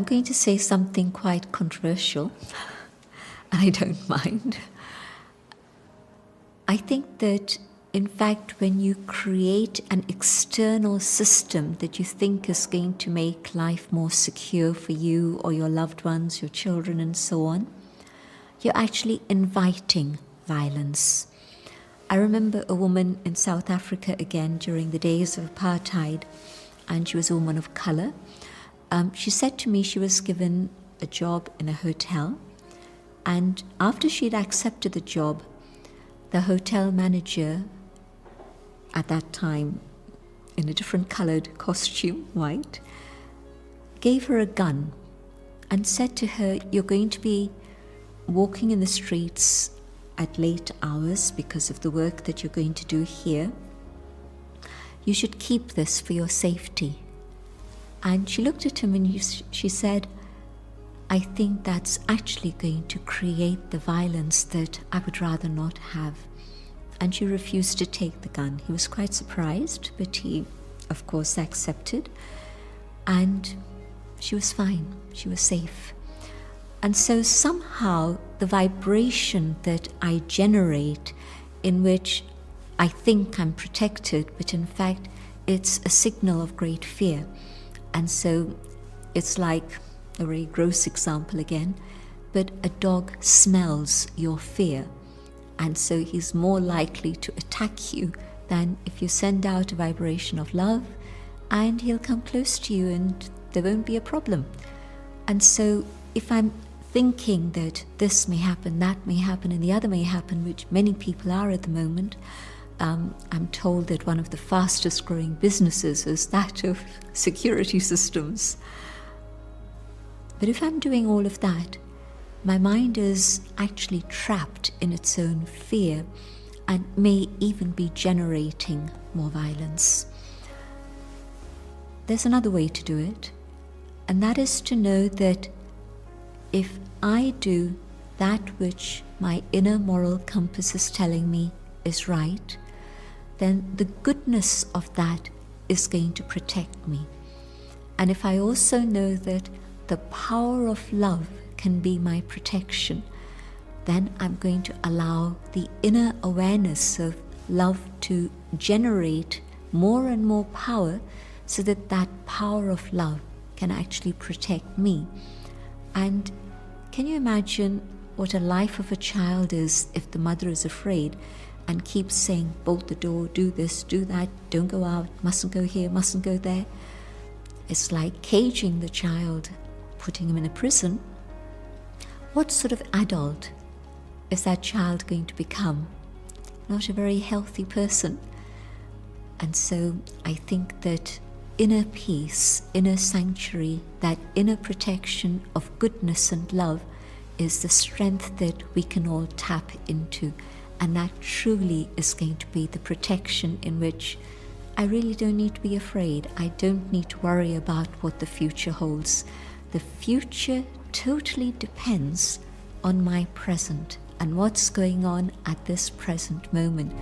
I'm going to say something quite controversial, and I don't mind. I think that, in fact, when you create an external system that you think is going to make life more secure for you or your loved ones, your children, and so on, you're actually inviting violence. I remember a woman in South Africa again during the days of apartheid, and she was a woman of color. She said to me she was given a job in a hotel, and after she'd accepted the job, the hotel manager, at that time in a different colored costume, white, gave her a gun and said to her, "You're going to be walking in the streets at late hours because of the work that you're going to do here. You should keep this for your safety." And she looked at him and she said, "I think that's actually going to create the violence that I would rather not have." And she refused to take the gun. He was quite surprised, but he, of course, accepted. And she was fine. She was safe. And so somehow the vibration that I generate, in which I think I'm protected, but in fact it's a signal of great fear. And so it's like a very gross example again, but a dog smells your fear. And so he's more likely to attack you than if you send out a vibration of love, and he'll come close to you and there won't be a problem. And so if I'm thinking that this may happen, that may happen, and the other may happen, which many people are at the moment, I'm told that one of the fastest growing businesses is that of security systems. But if I'm doing all of that, my mind is actually trapped in its own fear and may even be generating more violence. There's another way to do it, and that is to know that if I do that which my inner moral compass is telling me is right, then the goodness of that is going to protect me. And if I also know that the power of love can be my protection, then I'm going to allow the inner awareness of love to generate more and more power, so that that power of love can actually protect me. And can you imagine what a life of a child is if the mother is afraid and keeps saying, bolt the door, do this, do that, don't go out, mustn't go here, mustn't go there? It's like caging the child, putting him in a prison. What sort of adult is that child going to become? Not a very healthy person. And so I think that inner peace, inner sanctuary, that inner protection of goodness and love is the strength that we can all tap into. And that truly is going to be the protection in which I really don't need to be afraid. I don't need to worry about what the future holds. The future totally depends on my present and what's going on at this present moment.